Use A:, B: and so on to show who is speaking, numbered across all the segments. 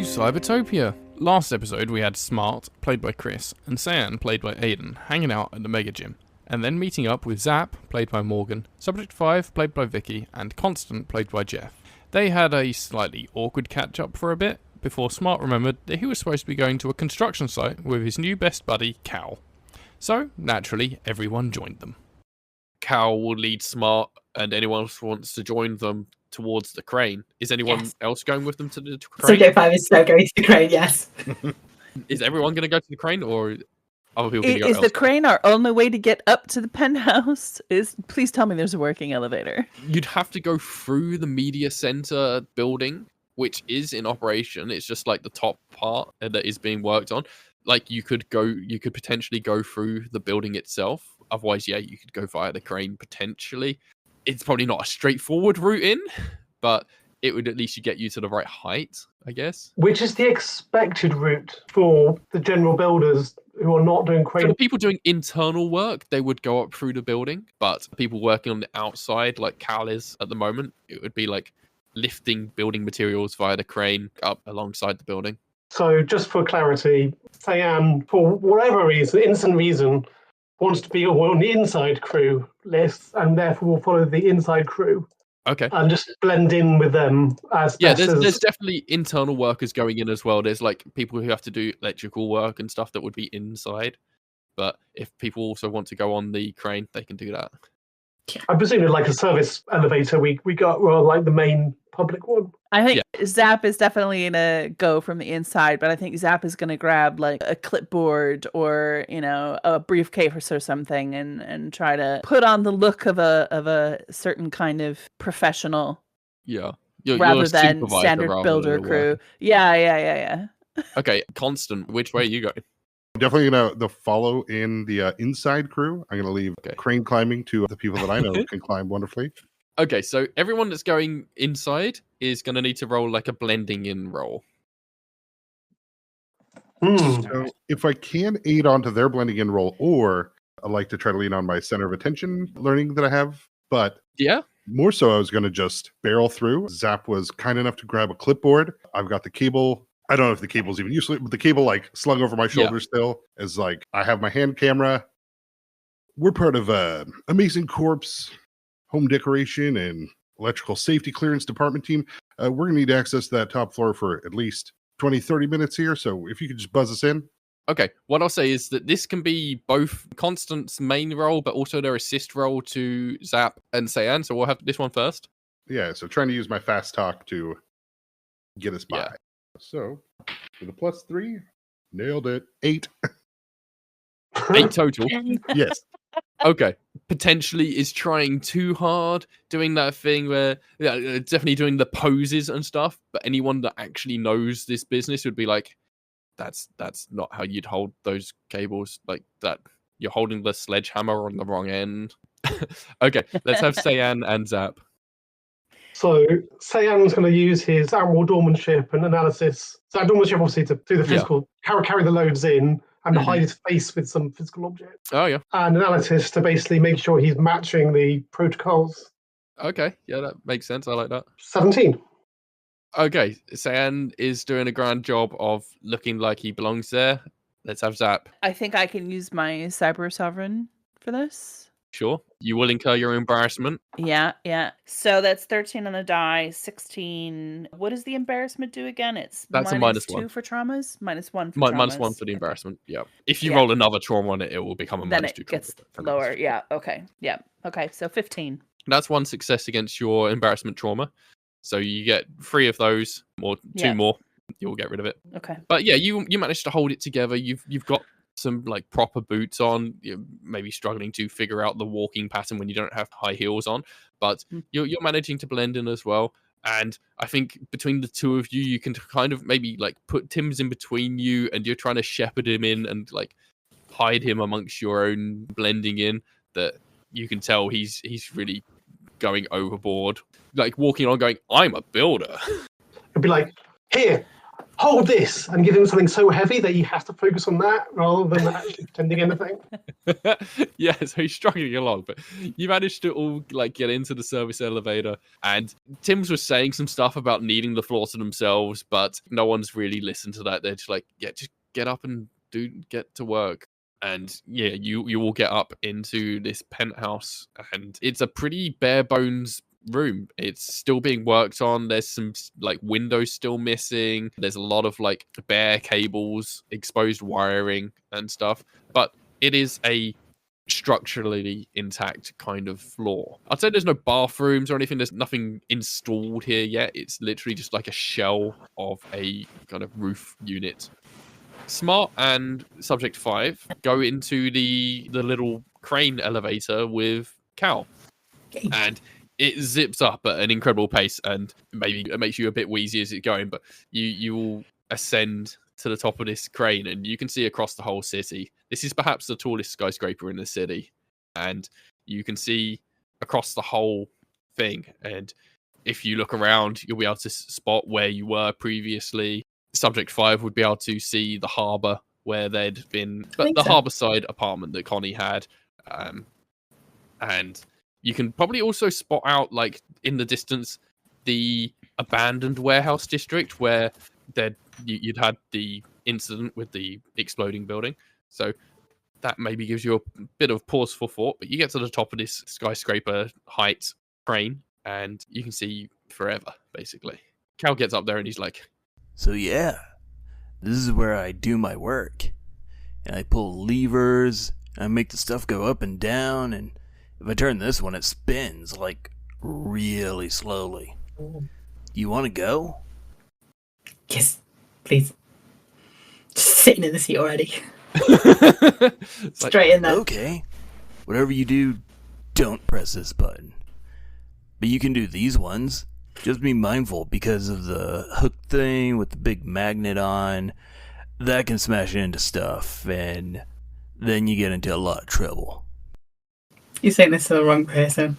A: Cybertopia. Last episode we had Smart, played by Chris, and Cyan, played by Aidan, hanging out at the Mega Gym, and then meeting up with Zapp, played by Morgan, Subject 5, played by Vickey, and Constant, played by Jeph. They had a slightly awkward catch-up for a bit, before Smart remembered that he was supposed to be going to a construction site with his new best buddy, Cal. So, naturally, everyone joined them.
B: Cal will lead Smart, and anyone else who wants to join them towards the crane. Is anyone else going with them to the crane?
C: Subject 5 is still going to the crane, yes.
B: Is everyone going to go to the crane, or other people going to go
D: Is
B: elsewhere?
D: the crane our only way to get up to the penthouse? Please tell me there's a working elevator.
B: You'd have to go through the media center building, which is in operation. It's just like the top part that is being worked on. Like you could potentially go through the building itself. Otherwise, you could go via the crane potentially. It's probably not a straightforward route in, but it would at least get you to the right height, I guess.
E: Which is the expected route for the general builders who are not doing crane.
B: For the people doing internal work, they would go up through the building, but people working on the outside, like Cal is at the moment, it would be like lifting building materials via the crane up alongside the building.
E: So just for clarity, Cyan, for whatever reason, innocent reason, wants to be on the inside crew list and therefore will follow the inside crew.
B: Okay.
E: And just blend in with them as
B: there's definitely internal workers going in as well. There's like people who have to do electrical work and stuff that would be inside. But if people also want to go on the crane, they can do that.
E: I presume it's like a service elevator we got, well, like the main public one.
D: I think Zapp is definitely gonna go from the inside, but I think Zapp is gonna grab like a clipboard or a briefcase or something and try to put on the look of a certain kind of professional.
B: Yeah.
D: Rather than standard builder crew. Yeah.
B: Okay, Constant, which way are you going?
F: I'm definitely gonna follow in the inside crew. I'm gonna leave crane climbing to the people that I know can climb wonderfully.
B: Okay, so everyone that's going inside is going to need to roll like a blending in roll.
F: So if I can aid onto their blending in roll, or I like to try to lean on my center of attention learning that I have, but more so I was going to just barrel through. Zapp was kind enough to grab a clipboard. I've got the cable. I don't know if the cable's even useful, but the cable like slung over my shoulder still is like, I have my hand camera. We're part of Amazing Corp's home decoration and electrical safety clearance department team. We're going to need access to that top floor for at least 20, 30 minutes here. So if you could just buzz us in.
B: Okay. What I'll say is that this can be both Constant's main role, but also their assist role to Zapp and Cyan. So we'll have this one first.
F: Yeah. So trying to use my fast talk to get us by. Yeah. So with a +3, nailed it. 8.
B: 8 total.
F: Yes.
B: Okay. Potentially is trying too hard, doing that thing where definitely doing the poses and stuff, but anyone that actually knows this business would be like, that's not how you'd hold those cables, like that. You're holding the sledgehammer on the wrong end. Okay, let's have Cyan and Zapp.
E: So Cyan's going to use his Admiral Dormanship and analysis. So Dormanship obviously to do the physical, carry the loads in, and hide his face with some physical object.
B: Oh, yeah.
E: And analysis to basically make sure he's matching the protocols.
B: Okay, yeah, that makes sense. I like that.
E: 17.
B: Okay, Cyan is doing a grand job of looking like he belongs there. Let's have Zapp.
D: I think I can use my Cyber Sovereign for this.
B: Sure. You will incur your embarrassment.
D: Yeah. So that's 13 on the die, 16. What does the embarrassment do again?
B: That's a
D: -2 for traumas, -1 for traumas.
B: -1 for the embarrassment, yeah. If you roll another trauma on it, it will become a -2 trauma.
D: Then it gets lower, yeah. Okay, yeah. Okay, so 15.
B: That's one success against your embarrassment trauma. So you get 3 of those, or 2 more. You'll get rid of it.
D: Okay.
B: But yeah, you managed to hold it together. You've got some like proper boots on. You're maybe struggling to figure out the walking pattern when you don't have high heels on, but you're managing to blend in as well. And I think between the two of you, you can kind of maybe like put Tim's in between you, and you're trying to shepherd him in and like hide him amongst your own blending in. That you can tell he's really going overboard, like walking on, going, "I'm a builder."
E: It'd be like, here, hold this, and give him something so heavy that he has to focus on that rather than actually pretending anything.
B: Yeah, so he's struggling along, but you managed to all like get into the service elevator, and Tim's was saying some stuff about needing the floor to themselves, but no one's really listened to that. They're just like, yeah, just get up and get to work. And yeah, you all get up into this penthouse, and it's a pretty bare bones room. It's still being worked on. There's some like windows still missing. There's a lot of like bare cables, exposed wiring and stuff, but it is a structurally intact kind of floor. I'd say there's no bathrooms or anything. There's nothing installed here yet. It's literally just like a shell of a kind of roof unit. Smart and Subject 5 go into the little crane elevator with Cal. And it zips up at an incredible pace, and maybe it makes you a bit wheezy as it's going, but you will ascend to the top of this crane, and you can see across the whole city. This is perhaps the tallest skyscraper in the city, and you can see across the whole thing. And if you look around, you'll be able to spot where you were previously. Subject 5 would be able to see the harbour where they'd been, but the harbour side apartment that Connie had. And you can probably also spot out, like, in the distance, the abandoned warehouse district where you'd had the incident with the exploding building. So that maybe gives you a bit of pause for thought. But you get to the top of this skyscraper height crane, and you can see forever, basically. Cal gets up there and he's like,
G: so yeah, this is where I do my work. And I pull levers, and I make the stuff go up and down, and if I turn this one, it spins, like, really slowly. You want to go?
C: Yes, please. Just sitting in the seat already. Straight in there.
G: Okay. Whatever you do, don't press this button. But you can do these ones. Just be mindful because of the hook thing with the big magnet on. That can smash into stuff, and then you get into a lot of trouble.
C: You're saying this to the wrong person.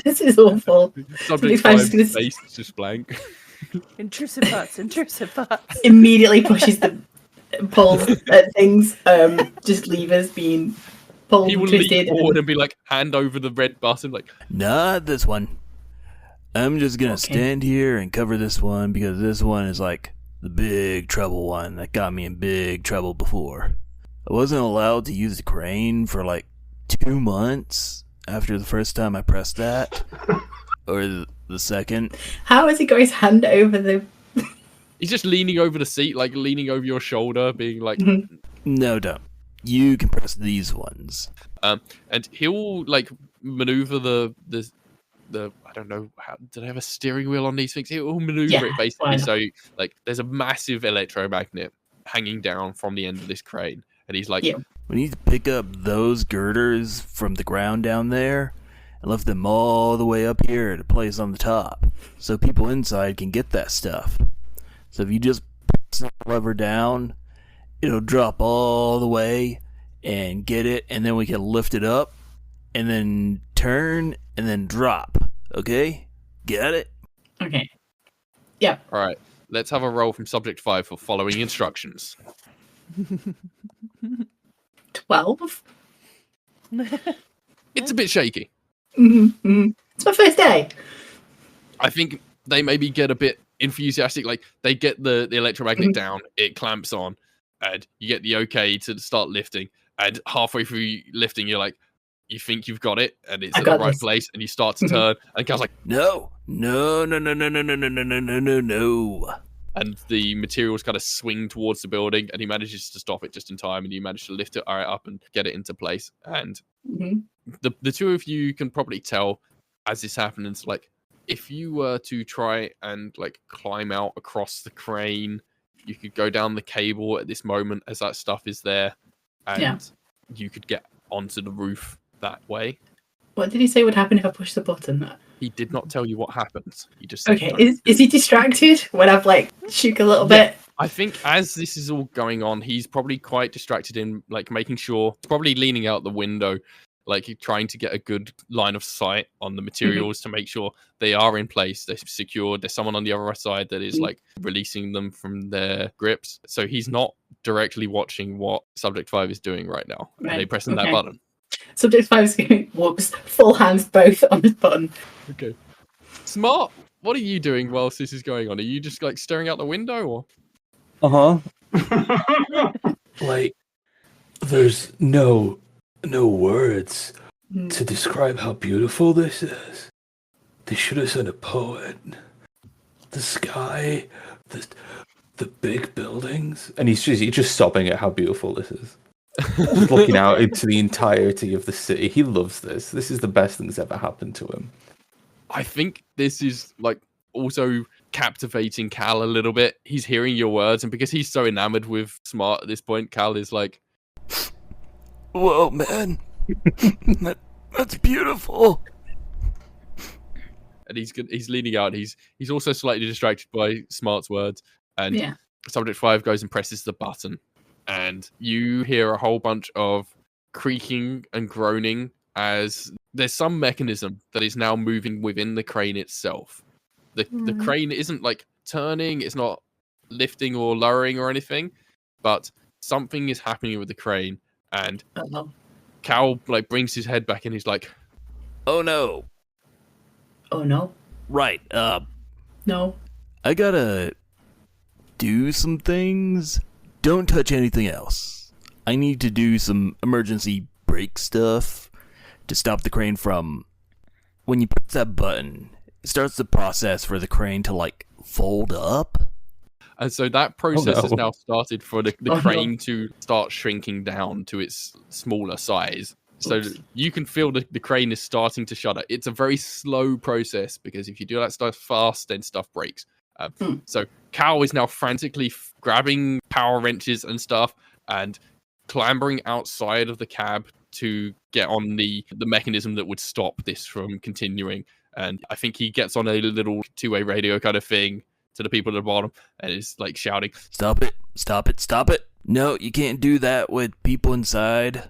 C: This is awful.
B: Subject 5's face is just blank.
D: Intrusive thoughts.
C: Immediately pulls at things, just levers being pulled,
B: He will
C: twisted.
B: lean forward and be like, hand over the red button, like,
G: Not this one. I'm just gonna stand here and cover this one because this one is like the big trouble one that got me in big trouble before. I wasn't allowed to use the crane for like 2 months after the first time I pressed that, or the second.
C: How has he got his hand over the...
B: He's just leaning over the seat, like leaning over your shoulder, being like,
G: No, don't. You can press these ones.
B: And he'll like maneuver the I don't know how, do they have a steering wheel on these things? He'll maneuver it basically so like there's a massive electromagnet hanging down from the end of this crane, and he's like,
G: We need to pick up those girders from the ground down there and lift them all the way up here to place on the top, so people inside can get that stuff. So if you just press the lever down, it'll drop all the way and get it, and then we can lift it up and then turn and then drop. Okay? Got it?
C: Okay. Yeah.
B: All right, let's have a roll from Subject 5 for following instructions.
C: 12.
B: It's a bit shaky.
C: It's my first day.
B: I think they maybe get a bit enthusiastic, like they get the electromagnet down, it clamps on, and you get the okay to start lifting, and halfway through lifting you're like, you think you've got it, and it's at the right place, and you start to turn, and Cal's like,
G: No. And
B: the materials kind of swing towards the building, and he manages to stop it just in time, and you manage to lift it right up and get it into place. And the two of you can probably tell as this happens, like, if you were to try and like climb out across the crane, you could go down the cable at this moment as that stuff is there, and you could get onto the roof that way.
C: What did he say would happen if I push the button?
B: He did not tell you what happens. He just said,
C: okay. Is he distracted when I've like shook a little bit?
B: I think as this is all going on, he's probably quite distracted in like making sure, probably leaning out the window, like trying to get a good line of sight on the materials to make sure they are in place, they're secured. There's someone on the other side that is like releasing them from their grips. So he's not directly watching what Subject 5 is doing right now. Right. Are they pressing that button?
C: Subject 5 is going whoops, full hands both on this button.
B: Okay. Smart. What are you doing whilst this is going on? Are you just like staring out the window or?
H: Like, there's no words to describe how beautiful this is. They should have sent a poet. The sky, the big buildings, and he's just sobbing at how beautiful this is. Just looking out into the entirety of the city. He loves this. This is the best thing that's ever happened to him.
B: I think this is like also captivating Cal a little bit. He's hearing your words, and because he's so enamored with Smart at this point, Cal is like,
G: "Whoa, man, that's beautiful."
B: And he's leaning out. He's also slightly distracted by Smart's words, and Subject 5 goes and presses the button, and you hear a whole bunch of creaking and groaning as there's some mechanism that is now moving within the crane itself. The crane isn't like turning, it's not lifting or lowering or anything, but something is happening with the crane, and Cal like brings his head back and he's like,
G: "Oh no."
C: Oh no.
G: Right,
C: No.
G: I gotta do some things. Don't touch anything else. I need to do some emergency brake stuff to stop the crane from... When you press that button, it starts the process for the crane to, like, fold up.
B: And so that process has now started for the crane to start shrinking down to its smaller size. So you can feel the crane is starting to shudder. It's a very slow process because if you do that stuff fast, then stuff breaks. So Cal is now frantically grabbing power wrenches and stuff and clambering outside of the cab to get on the mechanism that would stop this from continuing. And I think he gets on a little two-way radio kind of thing to the people at the bottom and is like shouting,
G: "Stop it, stop it, stop it. No, you can't do that with people inside."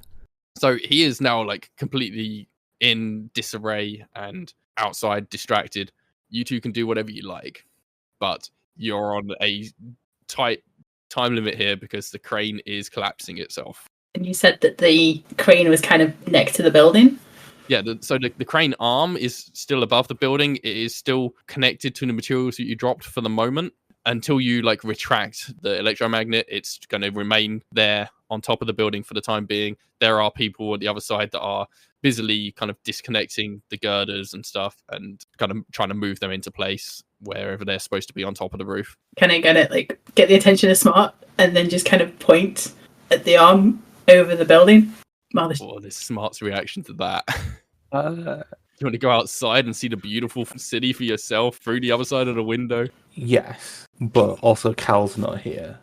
B: So he is now like completely in disarray and outside distracted. You two can do whatever you like, but you're on a tight time limit here because the crane is collapsing itself.
C: And you said that the crane was kind of next to the building?
B: Yeah, so the crane arm is still above the building. It is still connected to the materials that you dropped for the moment. Until you like retract the electromagnet, it's going to remain there on top of the building for the time being. There are people at the other side that are busily kind of disconnecting the girders and stuff and kind of trying to move them into place wherever they're supposed to be on top of the roof.
C: Can I get the attention of Smart and then just kind of point at the arm over the building?
B: This Smart's reaction to that. You want to go outside and see the beautiful city for yourself through the other side of the window?
H: Yes, but also Cal's not here.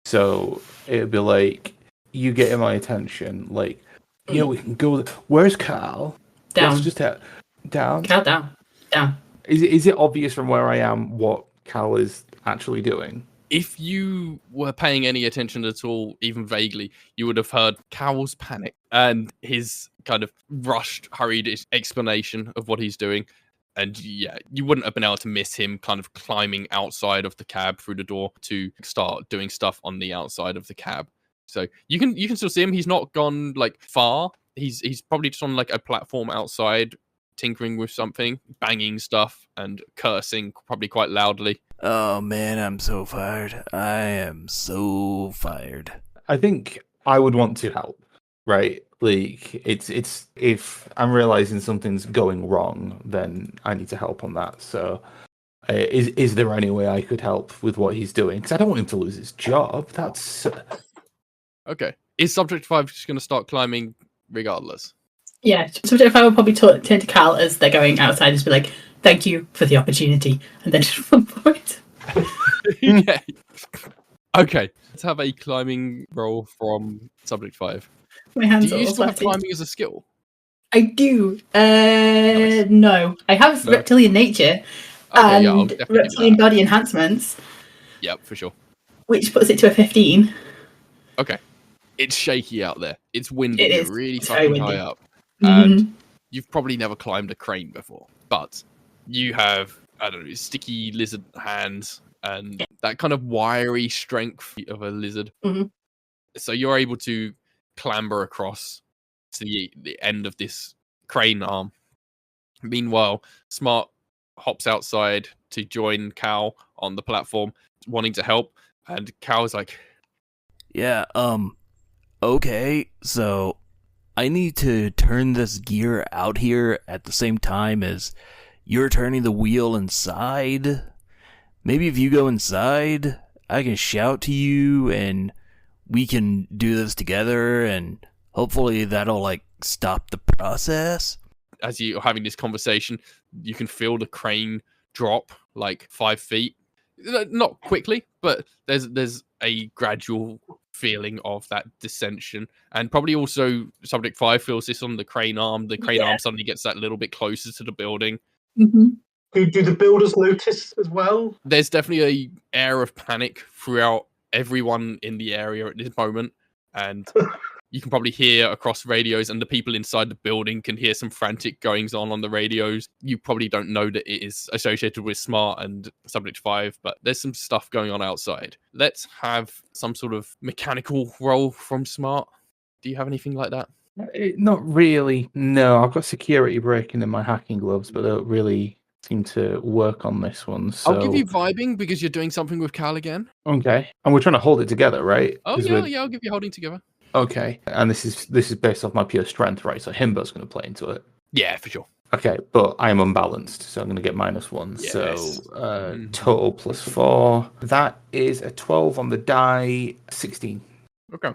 H: So it'd be like, you getting my attention, like, yeah, we can go. Where's Cal?
C: Down.
H: Let's just down.
C: Cal, down. Down.
H: Is it obvious from where I am what Cal is actually doing?
B: If you were paying any attention at all, even vaguely, you would have heard Cal's panic and his kind of rushed, hurried explanation of what he's doing. And yeah, you wouldn't have been able to miss him kind of climbing outside of the cab through the door to start doing stuff on the outside of the cab. So you can still see him. He's not gone like far. He's probably just on like a platform outside, tinkering with something, banging stuff and cursing probably quite loudly.
G: Oh man, I'm so fired. I am so fired.
H: I think I would want to help, right? Like it's if I'm realizing something's going wrong, then I need to help on that. So is there any way I could help with what he's doing? Because I don't want him to lose his job. That's
B: okay. Is Subject 5 just going to start climbing regardless?
C: Yeah, Subject 5 will probably turn to Cal as they're going outside and just be like, "Thank you for the opportunity," and then just run for it.
B: Yeah. Okay, let's have a climbing roll from Subject 5.
C: My hands
B: do
C: are
B: you
C: all
B: still have
C: sweaty.
B: climbing as a skill?
C: I do.
B: Nice.
C: No. I have reptilian nature and reptilian body enhancements.
B: Yep, for sure.
C: Which puts it to a 15.
B: Okay. It's shaky out there. It's windy.
C: It is.
B: Really
C: It's very
B: fucking
C: windy.
B: high up. and you've probably never climbed a crane before, but you have, I don't know, sticky lizard hands and that kind of wiry strength of a lizard. So you're able to clamber across to the end of this crane arm. Meanwhile, Smart hops outside to join Cal on the platform, wanting to help, and Cal's like,
G: yeah, okay, so I need to turn this gear out here at the same time as you're turning the wheel inside. Maybe if you go inside, I can shout to you and we can do this together, and hopefully that'll, like, stop the process.
B: As you're having this conversation, you can feel the crane drop like 5 feet. Not quickly, but there's a gradual feeling of that dissension. And probably also Subject 5 feels this on the crane arm. The crane arm suddenly gets that little bit closer to the building.
E: Do the builders notice as well?
B: There's definitely an air of panic throughout everyone in the area at this moment. And you can probably hear across radios, and the people inside the building can hear some frantic goings on the radios. You probably don't know that it is associated with Smart and Subject 5, but there's some stuff going on outside. Let's have some sort of mechanical roll from Smart. Do you have anything like that?
H: Not really. No, I've got security breaking in my hacking gloves, but they don't really seem to work on this one. So
B: I'll give you vibing because you're doing something with Cal again.
H: Okay, and we're trying to hold it together, right?
B: Oh yeah, I'll give you holding together.
H: Okay, and this is based off my pure strength, right? So Himbo's going to play into it.
B: Yeah, for sure.
H: Okay, but I am unbalanced, so I'm going to get -1.
B: Yes.
H: So total +4. That is a 12 on the die, 16.
B: Okay.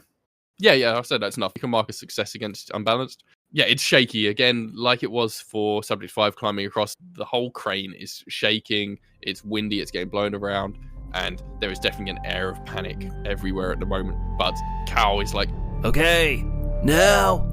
B: Yeah, I said that's enough. You can mark a success against unbalanced. Yeah, it's shaky again, like it was for Subject 5 climbing across. The whole crane is shaking. It's windy. It's getting blown around, and there is definitely an air of panic everywhere at the moment. But Cal is like,
G: okay, now.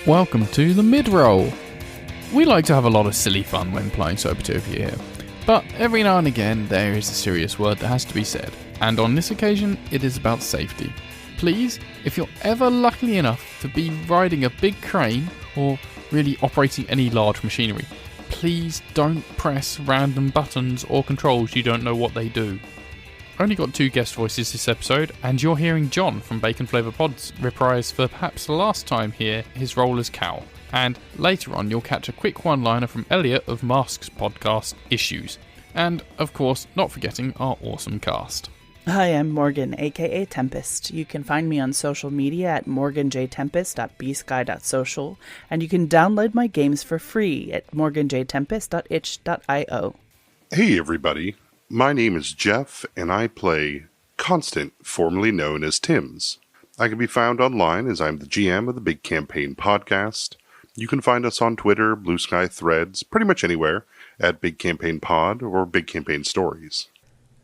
A: Welcome to the mid-roll. We like to have a lot of silly fun when playing Sobertopia here, but every now and again there is a serious word that has to be said, and on this occasion it is about safety. Please, if you're ever lucky enough to be riding a big crane or really operating any large machinery, please don't press random buttons or controls you don't know what they do. Only got 2 guest voices this episode, and you're hearing John from Bacon Flavor Pods reprise for perhaps the last time here his role as Cal. And later on you'll catch a quick one-liner from Elliot of Mask's podcast Issues. And, of course, not forgetting our awesome cast.
D: Hi, I'm Morgan, aka Tempest. You can find me on social media at morganjtempest.bsky.social, and you can download my games for free at morganjtempest.itch.io.
F: Hey everybody, my name is Jeph, and I play Constant, formerly known as Tim's. I can be found online as I'm the GM of the Big Campaign podcast. You can find us on Twitter, Blue Sky Threads, pretty much anywhere, at Big Campaign Pod or Big Campaign Stories.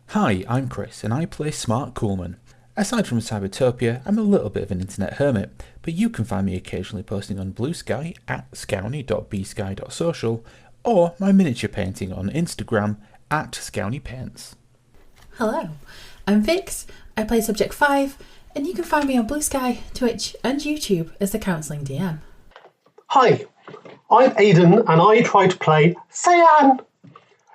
I: Hi, I'm Chris, and I play Smart Coolman. Aside from Cybertopia, I'm a little bit of an internet hermit, but you can find me occasionally posting on Blue Sky at scowney.bsky.social, or my miniature painting on Instagram at scowneypaints.
J: Hello, I'm Vix, I play Subject 5, and you can find me on Blue Sky, Twitch, and YouTube as the Counselling DM.
E: Hi, I'm Aidan, and I try to play Cyan.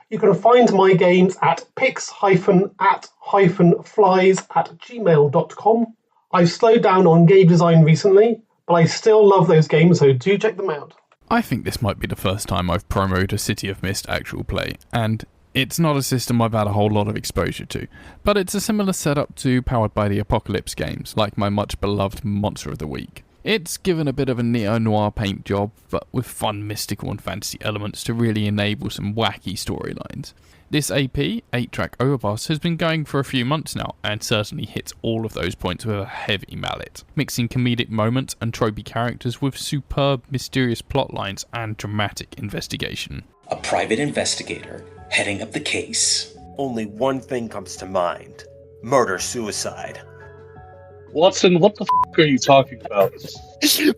E: You can find my games at pix-at-flies@gmail.com. I've slowed down on game design recently, but I still love those games, so do check them out.
A: I think this might be the first time I've promoted a City of Mist actual play, and it's not a system I've had a whole lot of exposure to, but it's a similar setup to Powered by the Apocalypse games, like my much beloved Monster of the Week. It's given a bit of a neo-noir paint job, but with fun mystical and fantasy elements to really enable some wacky storylines. This AP, 8-track Overpass, has been going for a few months now, and certainly hits all of those points with a heavy mallet, mixing comedic moments and tropey characters with superb, mysterious plot lines and dramatic investigation.
K: A private investigator heading up the case.
L: Only one thing comes to mind: murder-suicide. Watson, what the f*** are you talking about?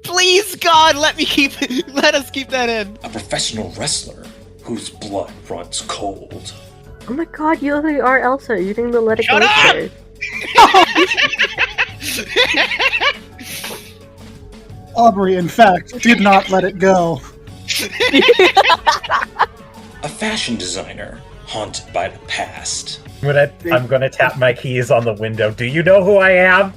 M: Please, God, let us keep that in.
K: A professional wrestler whose blood runs cold.
N: Oh my god, you literally are Elsa using the Let It Go
M: Shut up!
N: phrase.
O: Aubrey, in fact, did not let it go.
K: A fashion designer haunted by the past.
P: I'm gonna tap my keys on the window. Do you know who I am?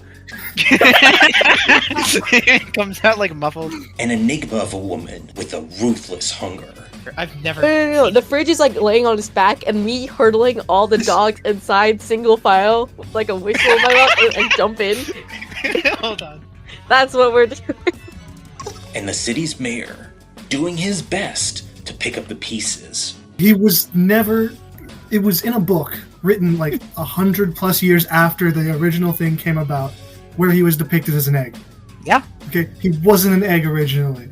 M: It comes out like muffled.
K: An enigma of a woman with a ruthless hunger.
M: I've never.
N: No. The fridge is like laying on his back, and me hurdling all the dogs inside single file, like a whistle in my mouth, and jump in.
M: Hold on.
N: That's what we're doing.
K: And the city's mayor doing his best to pick up the pieces.
O: He was never. It was in a book written like 100+ years after the original thing came about, where he was depicted as an egg.
M: Yeah.
O: Okay, he wasn't an egg originally.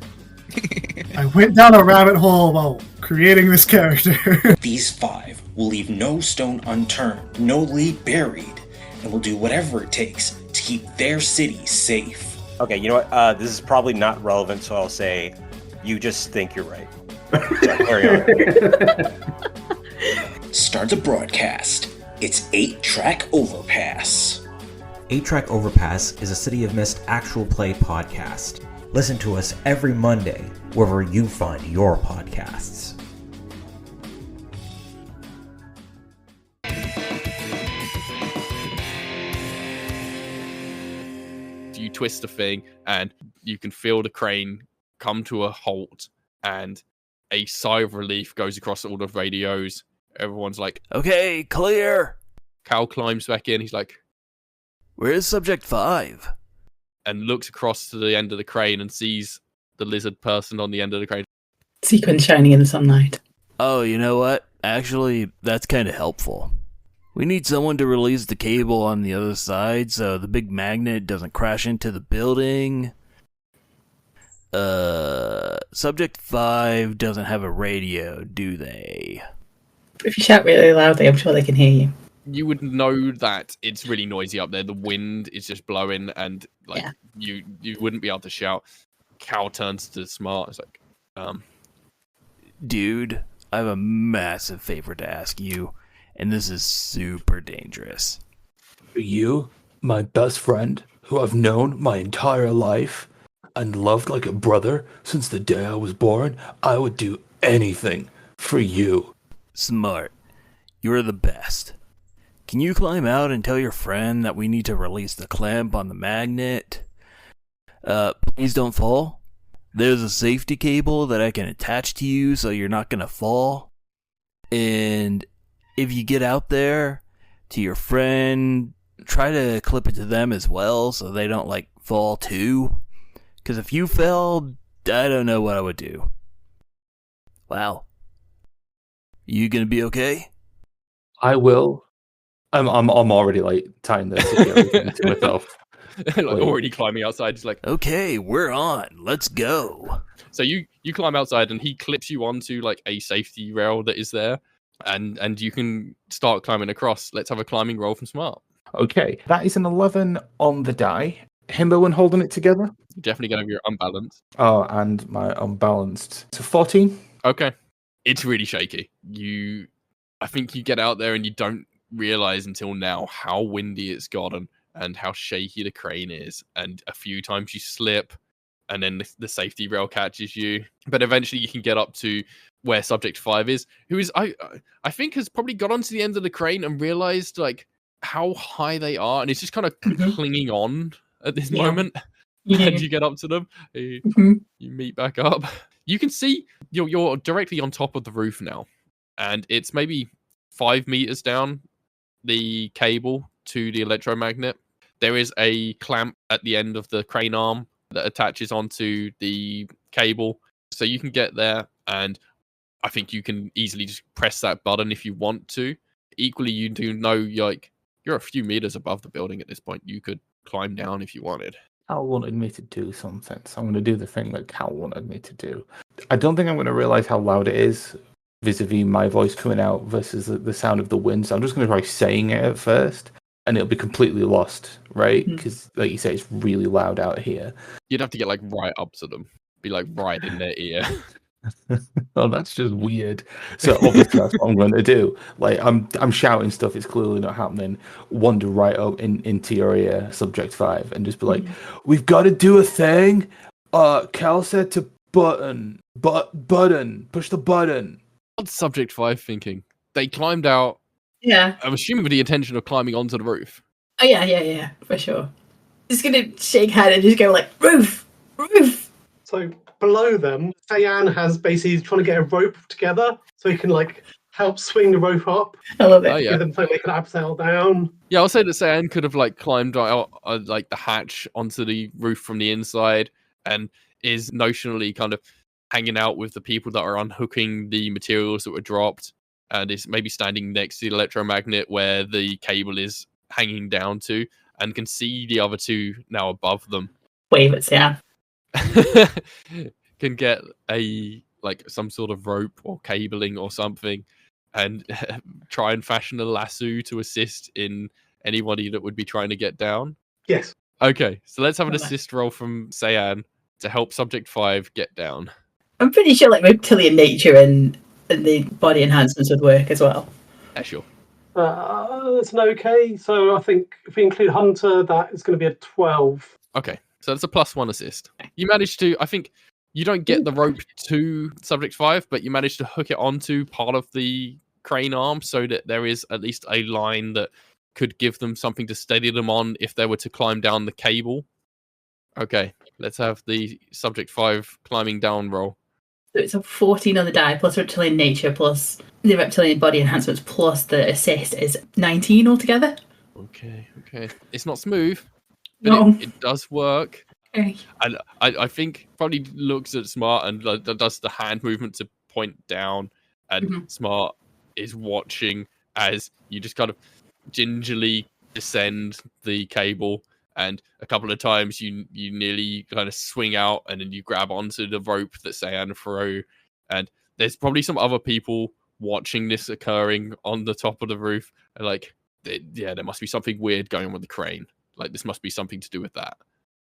O: I went down a rabbit hole while creating this character.
K: These 5 will leave no stone unturned, no lead buried, and will do whatever it takes to keep their city safe.
Q: Okay, you know what? This is probably not relevant, so I'll say, you just think you're right. Yeah, carry on.
K: Start the broadcast. It's 8-track Overpass.
R: 8-Track Overpass is a City of Mist actual play podcast. Listen to us every Monday, wherever you find your podcasts.
B: You twist a thing, and you can feel the crane come to a halt, and a sigh of relief goes across all the radios. Everyone's like,
G: "Okay, clear."
B: Cal climbs back in. He's like,
G: "Where's Subject 5?
B: And looks across to the end of the crane and sees the lizard person on the end of the crane.
C: Sequin shining in the sunlight.
G: Oh, you know what? Actually, that's kind of helpful. We need someone to release the cable on the other side so the big magnet doesn't crash into the building. Subject 5 doesn't have a radio, do they?
C: If you shout really loudly, I'm sure they can hear you.
B: You would know that it's really noisy up there. The wind is just blowing, and like you wouldn't be able to shout. Cal turns to Smart. It's like,
G: Dude, I have a massive favor to ask you, and this is super dangerous.
H: You, my best friend, who I've known my entire life and loved like a brother since the day I was born, I would do anything for you.
G: Smart. You're the best. Can you climb out and tell your friend that we need to release the clamp on the magnet? Please don't fall. There's a safety cable that I can attach to you so you're not gonna fall. And if you get out there to your friend, try to clip it to them as well so they don't like fall too. Because if you fell, I don't know what I would do. Wow. You gonna be okay?
H: I will. I'm already like tying the security thing to myself.
B: like already climbing outside. Just like,
G: okay, we're on. Let's go.
B: So you climb outside, and he clips you onto like a safety rail that is there, and you can start climbing across. Let's have a climbing roll from Smart.
I: Okay, that is an 11 on the die. Himbo and holding it together.
B: You're definitely going to be unbalanced.
I: Oh, and my unbalanced. So 14.
B: Okay. It's really shaky. I think you get out there and you don't realize until now how windy it's gotten and how shaky the crane is. And a few times you slip, and then the safety rail catches you. But eventually you can get up to where Subject 5 is, who is, I think, has probably got onto the end of the crane and realized like how high they are, and it's just kind of clinging on at this moment. And you get up to them, you meet back up. You can see you're directly on top of the roof now, and it's maybe 5 meters down the cable to the electromagnet. There is a clamp at the end of the crane arm that attaches onto the cable, so you can get there, and I think you can easily just press that button if you want to. Equally, you do know you're a few meters above the building at this point. You could climb down if you wanted.
I: Cal wanted me to do something, so I'm going to do the thing that Cal wanted me to do. I don't think I'm going to realize how loud it is vis-a-vis my voice coming out versus the sound of the wind, so I'm just going to try saying it at first.
H: and it'll be completely lost, right? Because, like you say, it's really loud out here.
B: You'd have to get like right up to them, be like right in their ear.
H: Oh, that's just weird. So obviously that's what I'm going to do. Like I'm shouting stuff. It's clearly not happening. Wander right up into your ear, subject 5, and just be like, "We've got to do a thing." Cal said to button, push the button.
B: What's subject 5 thinking? They climbed out.
C: Yeah.
B: I'm assuming with the intention of climbing onto the roof.
C: Oh yeah, for sure. Just gonna shake hand and just go like roof.
E: So below them, Sayan has basically trying to get a rope together so he can like help swing the rope up.
C: I love it.
B: Oh, yeah.
E: Give them something they can abseil down.
B: Yeah, I'll say that Sayan could have like climbed out like the hatch onto the roof from the inside and is notionally kind of hanging out with the people that are unhooking the materials that were dropped, and is maybe standing next to the electromagnet where the cable is hanging down to, and can see the other two now above them.
C: Wave at Sayan.
B: Can get some sort of rope or cabling or something, and try and fashion a lasso to assist in anybody that would be trying to get down.
E: Yes.
B: Okay, so let's have an assist roll from Sayan to help subject 5 get down.
C: I'm pretty sure like reptilian nature and the body enhancements would work as well.
B: Yeah, sure.
E: It's an okay. So I think if we include Hunter, that is going to be a 12.
B: Okay, so that's a +1 assist. You managed to, I think, you don't get the rope to subject 5, but you manage to hook it onto part of the crane arm so that there is at least a line that could give them something to steady them on if they were to climb down the cable. Okay, let's have the subject 5 climbing down roll.
C: So it's a 14 on the die, plus reptilian nature, plus the reptilian body enhancements, plus the assist is 19 altogether.
B: Okay. It's not smooth, but
C: No.
B: it does work.
C: Okay.
B: And I think probably looks at Smart and does the hand movement to point down, and Smart is watching as you just kind of gingerly descend the cable, and a couple of times you nearly kind of swing out and then you grab onto the rope that Sayan threw, and there's probably some other people watching this occurring on the top of the roof, and there must be something weird going on with the crane. Like, this must be something to do with that.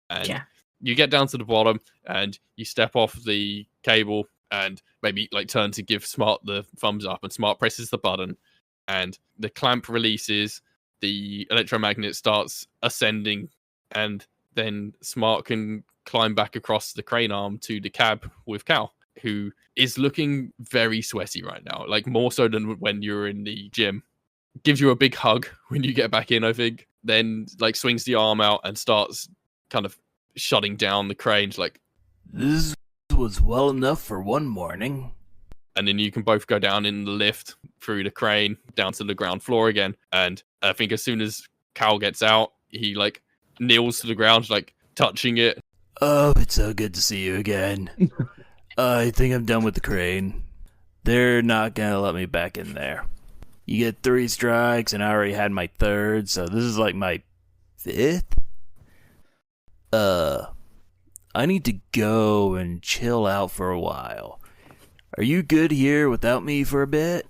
B: And you get down to the bottom and you step off the cable and maybe turn to give Smart the thumbs up, and Smart presses the button and the clamp releases, the electromagnet starts ascending, and then Smart can climb back across the crane arm to the cab with Cal, who is looking very sweaty right now, more so than when you were in the gym. Gives you a big hug when you get back in, I think, then swings the arm out and starts kind of shutting down the cranes,
G: this was well enough for one morning.
B: And then you can both go down in the lift through the crane down to the ground floor again. And I think as soon as Cal gets out, he kneels to the ground, touching it.
G: Oh, it's so good to see you again. I think I'm done with the crane. They're not gonna let me back in there. You get 3 strikes, and I already had my 3rd, so this is my 5th? I need to go and chill out for a while. Are you good here without me for a bit?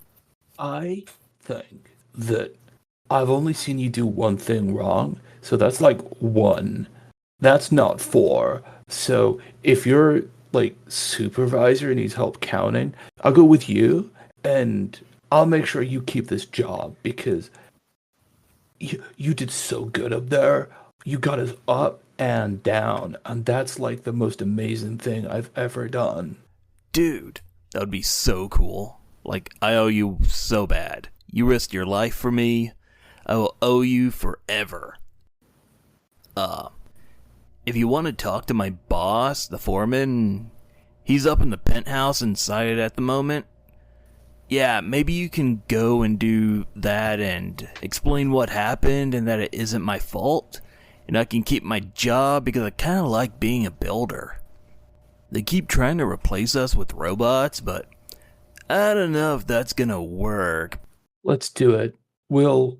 H: I think that I've only seen you do one thing wrong, so that's 1. That's not 4. So if you're supervisor needs help counting, I'll go with you, and I'll make sure you keep this job, because you did so good up there. You got us up and down, and that's the most amazing thing I've ever done.
G: Dude, that would be so cool. I owe you so bad. You risked your life for me. I will owe you forever. If you want to talk to my boss, the foreman, he's up in the penthouse inside it at the moment. Yeah, maybe you can go and do that and explain what happened and that it isn't my fault. And I can keep my job because I kind of like being a builder. They keep trying to replace us with robots, but I don't know if that's gonna work.
H: Let's do it. We'll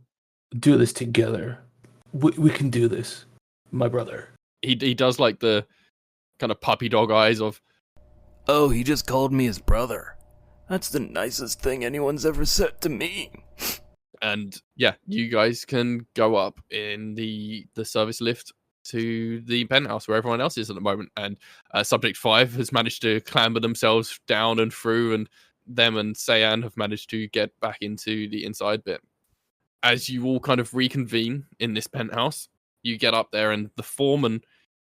H: do this together. We can do this, my brother.
B: He does the kind of puppy dog eyes of,
G: oh, he just called me his brother. That's the nicest thing anyone's ever said to me.
B: And yeah, you guys can go up in the service lift to the penthouse where everyone else is at the moment. And Subject 5 has managed to clamber themselves down and through, and them and Cyan have managed to get back into the inside bit. As you all kind of reconvene in this penthouse, you get up there and the foreman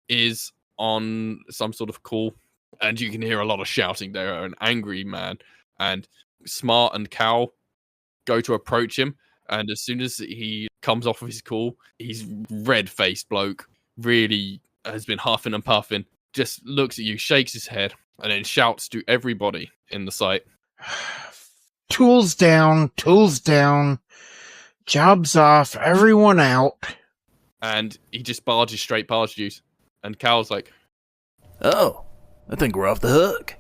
B: is on some sort of call, and you can hear a lot of shouting. They're an angry man, and Smart and Cal go to approach him, and as soon as he comes off of his call, he's red-faced bloke, really has been huffing and puffing, just looks at you, shakes his head, and then shouts to everybody in the site.
S: Tools down, jobs off, everyone out.
B: And he just barges straight past you, and Cal's like,
G: "Oh, I think we're off the hook."